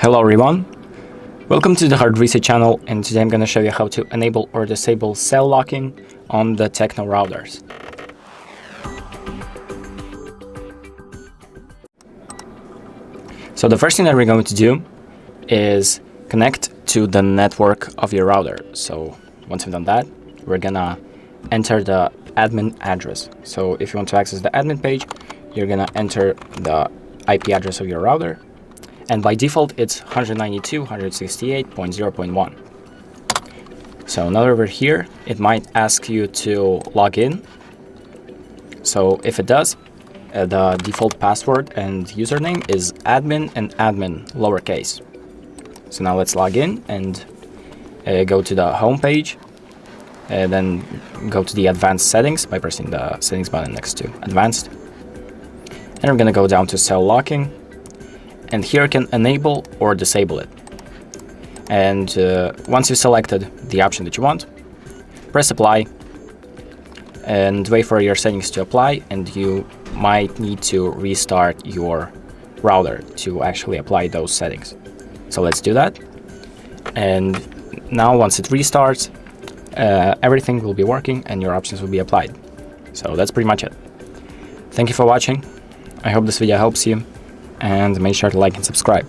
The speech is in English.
Hello everyone, welcome to the Hard Reset channel, and today I'm going to show you how to enable or disable cell locking on the TECNO routers. So the first thing that we're going to do is connect to the network of your router. So once we've done that, we're going to enter the admin address. So if you want to access the admin page, you're going to enter the IP address of your router. And by default, it's 192.168.0.1. So now over here, it might ask you to log in. So if it does, the default password and username is admin and admin lowercase. So now let's log in and go to the home page. Then go to the advanced settings by pressing the settings button next to advanced. And we're going to go down to cell locking. And here you can enable or disable it. And once you've selected the option that you want, press apply and wait for your settings to apply, and you might need to restart your router to actually apply those settings. So let's do that. And now once it restarts, everything will be working and your options will be applied. So that's pretty much it. Thank you for watching. I hope this video helps you, and make sure to like and subscribe.